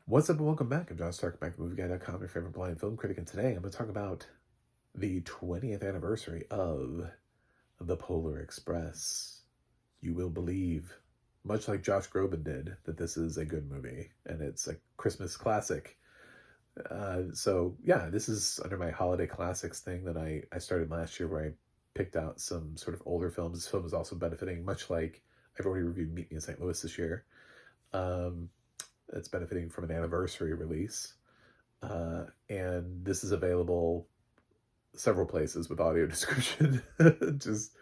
What's up and welcome back. I'm John Stark, back at MovieGuy.com, your favorite blind film critic, and today I'm going to talk about the 20th anniversary of The Polar Express. You will believe, much like Josh Groban did, that this is a good movie, and it's a Christmas classic. This is under my holiday classics thing that I started last year, where I picked out some sort of older films. This film is also benefiting, much like I've already reviewed Meet Me in St. Louis this year. It's benefiting from an anniversary release. And this is available several places with audio description. Just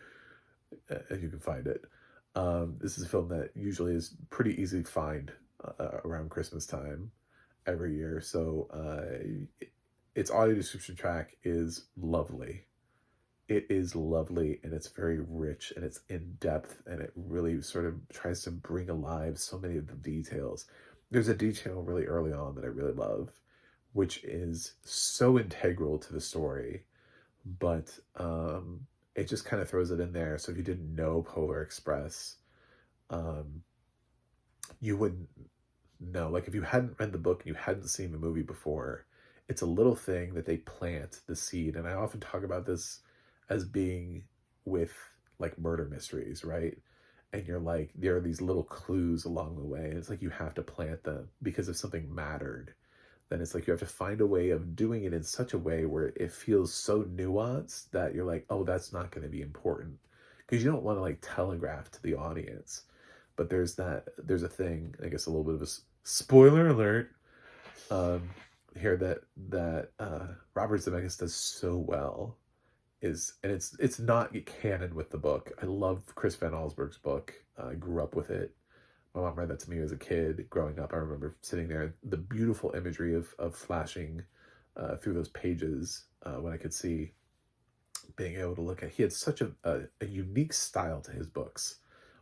you can find it. This is a film that usually is pretty easy to find around Christmas time every year. So its audio description track is lovely. It is lovely, and it's very rich, and it's in depth, and it really sort of tries to bring alive so many of the details. There's a detail really early on that I really love, which is so integral to the story, but it just kind of throws it in there. So if you didn't know Polar Express, you wouldn't know. Like, if you hadn't read the book and you hadn't seen the movie before, it's a little thing that they plant the seed. And I often talk about this as being with like murder mysteries, right? And you're like, there are these little clues along the way. And it's like you have to plant them, because if something mattered, then it's like you have to find a way of doing it in such a way where it feels so nuanced that you're like, oh, that's not going to be important. Because you don't want to like telegraph to the audience. But there's a thing, I guess a little bit of a spoiler alert, here that Robert Zemeckis does so well. It's not canon with the book. I love Chris Van Allsburg's book. I grew up with it. My mom read that to me as a kid growing up. I remember sitting there, the beautiful imagery of flashing through those pages when I could see, being able to look at. He had such a unique style to his books,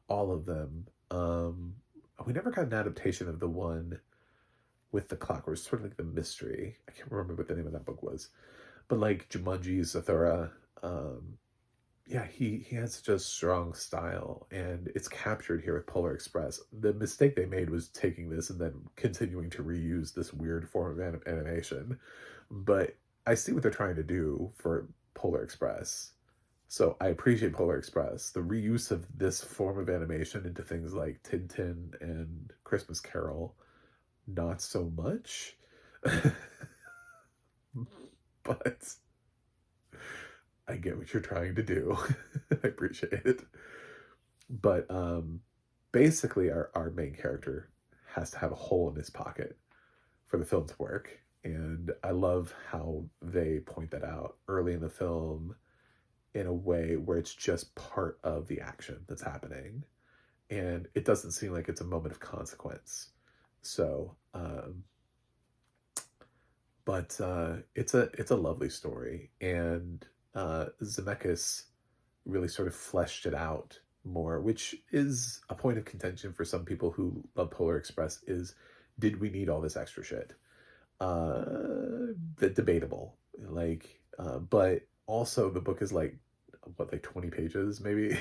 all of them. We never got an adaptation of the one with the clock, where it's sort of like the mystery. I can't remember what the name of that book was. But like Jumanji, Zathura, he has such a strong style, and it's captured here with Polar Express. The mistake they made was taking this and then continuing to reuse this weird form of animation. But I see what they're trying to do for Polar Express. So I appreciate Polar Express. The reuse of this form of animation into things like Tintin and Christmas Carol, not so much. But I get what you're trying to do. I appreciate it. But basically, our main character has to have a hole in his pocket for the film to work. And I love how they point that out early in the film in a way where it's just part of the action that's happening. And it doesn't seem like it's a moment of consequence. So, it's a lovely story, and Zemeckis really sort of fleshed it out more, which is a point of contention for some people who love Polar Express. Is, did we need all this extra shit? Debatable, but also the book is like 20 pages maybe.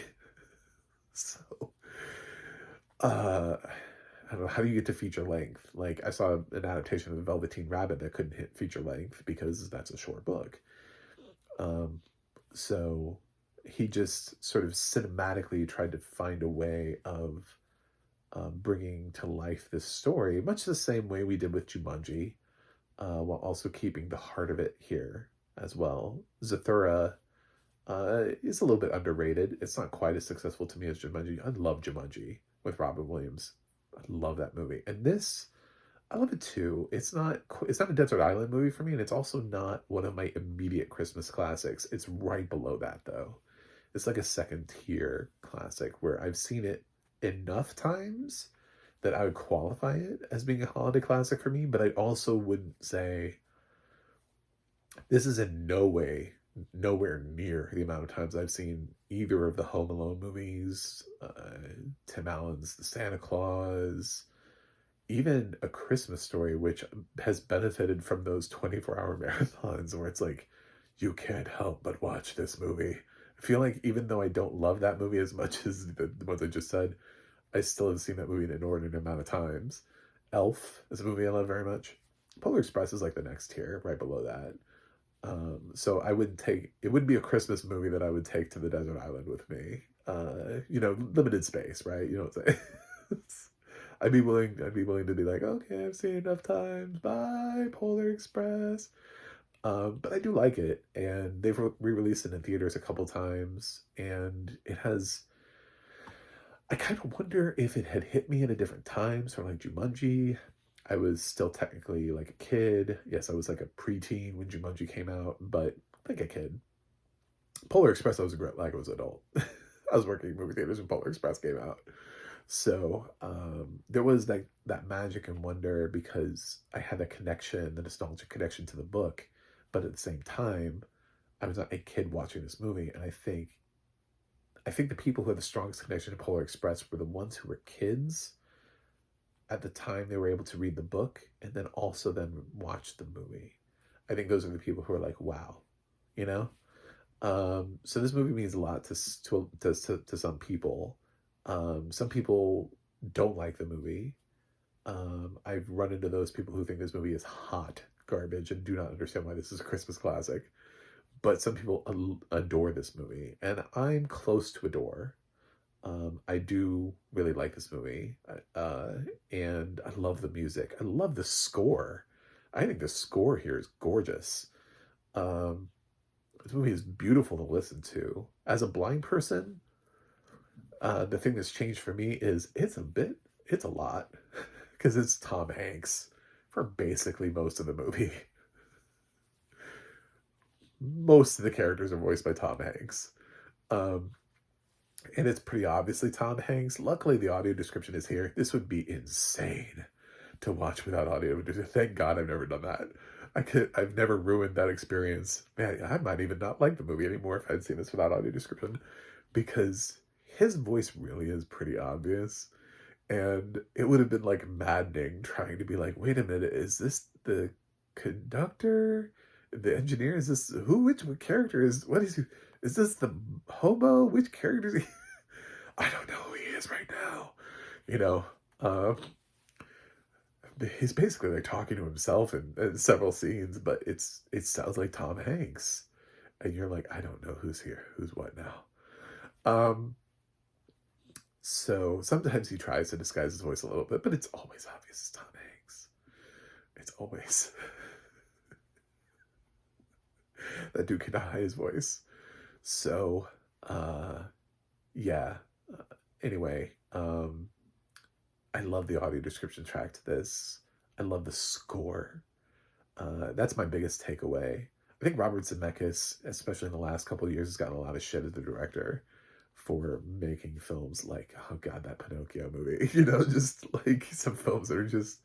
So I don't know, how do you get to feature length? Like, I saw an adaptation of The Velveteen Rabbit that couldn't hit feature length because that's a short book. So he just sort of cinematically tried to find a way of bringing to life this story, much the same way we did with Jumanji, while also keeping the heart of it here as well. Zathura is a little bit underrated. It's not quite as successful to me as Jumanji. I love Jumanji with Robin Williams. I love that movie. And this, I love it too. It's not a Desert Island movie for me, and it's also not one of my immediate Christmas classics. It's right below that, though. It's like a second tier classic where I've seen it enough times that I would qualify it as being a holiday classic for me, but I also wouldn't say this is in no way, nowhere near the amount of times I've seen either of the Home Alone movies, Tim Allen's The Santa Claus, even A Christmas Story, which has benefited from those 24-hour marathons where it's like, you can't help but watch this movie. I feel like even though I don't love that movie as much as the ones I just said, I still have seen that movie an inordinate amount of times. Elf is a movie I love very much. Polar Express is like the next tier, right below that. So I would take it would be a Christmas movie that I would take to the desert island with me. Limited space, right? You know what I'm saying? I'd be willing to be like, okay, I've seen it enough times. Bye, Polar Express. But I do like it, and they've re-released it in theaters a couple times, and it has. I kind of wonder if it had hit me at a different time, sort of like Jumanji. I was still technically like a kid. Yes, I was like a preteen when Jumanji came out, but like a kid. Polar Express, I was a like I was an adult. I was working in movie theaters when Polar Express came out. So there was that magic and wonder because I had a connection, the nostalgic connection to the book, but at the same time, I was not a kid watching this movie, and I think the people who had the strongest connection to Polar Express were the ones who were kids at the time they were able to read the book and then also then watch the movie. I think those are the people who are like, wow, you know? So this movie means a lot to some people. Some people don't like the movie. I've run into those people who think this movie is hot garbage and do not understand why this is a Christmas classic. But some people adore this movie, and I'm close to adore. I do really like this movie, and I love the music. I love the score. I think the score here is gorgeous. Um, this movie is beautiful to listen to. As a blind person, the thing that's changed for me is it's a lot, because it's Tom Hanks for basically most of the movie. Most of the characters are voiced by Tom Hanks. Um, and it's pretty obviously Tom Hanks. Luckily, the audio description is here. This would be insane to watch without audio. Thank God I've never done that. I've never ruined that experience. Man, I might even not like the movie anymore if I'd seen this without audio description, because his voice really is pretty obvious. And it would have been like maddening trying to be like, wait a minute, is this the conductor? The engineer? Is this which character what is he? Is this the hobo? Which character is he? I don't know who he is right now. You know, um, he's basically like talking to himself in several scenes, but it sounds like Tom Hanks, and you're like, I don't know who's here, who's what now. Um, so sometimes he tries to disguise his voice a little bit, but it's always obvious it's Tom Hanks. It's always that dude cannot hide his voice. So, uh, yeah. Anyway, I love the audio description track to this. I love the score. That's my biggest takeaway. I think Robert Zemeckis, especially in the last couple of years, has gotten a lot of shit as the director for making films like, oh god, that Pinocchio movie. Just like some films that are just.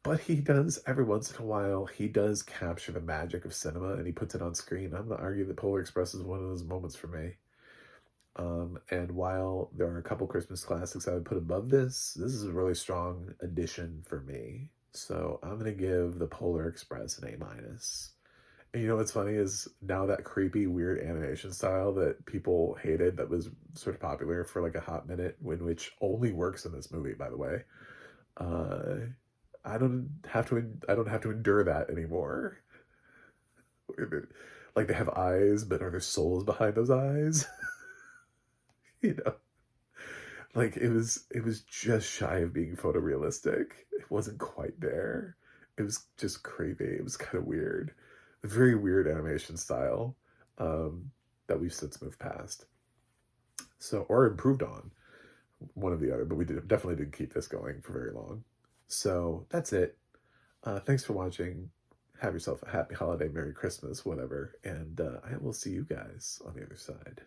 But he does, every once in a while, he does capture the magic of cinema and he puts it on screen. I'm not arguing that Polar Express is one of those moments for me. And while there are a couple Christmas classics I would put above this is a really strong addition for me. So I'm going to give the Polar Express an A-. And you know what's funny is now that creepy, weird animation style that people hated, that was sort of popular for like a hot minute, which only works in this movie, by the way. I don't have to endure that anymore. Like they have eyes, but are there souls behind those eyes? you know, like it was just shy of being photorealistic. It wasn't quite there. It was just creepy. It was kind of weird, a very weird animation style that we've since moved past. So, or improved on, one or the other, but definitely didn't keep this going for very long. So that's it. Thanks for watching. Have yourself a happy holiday, Merry Christmas, whatever. And I will see you guys on the other side.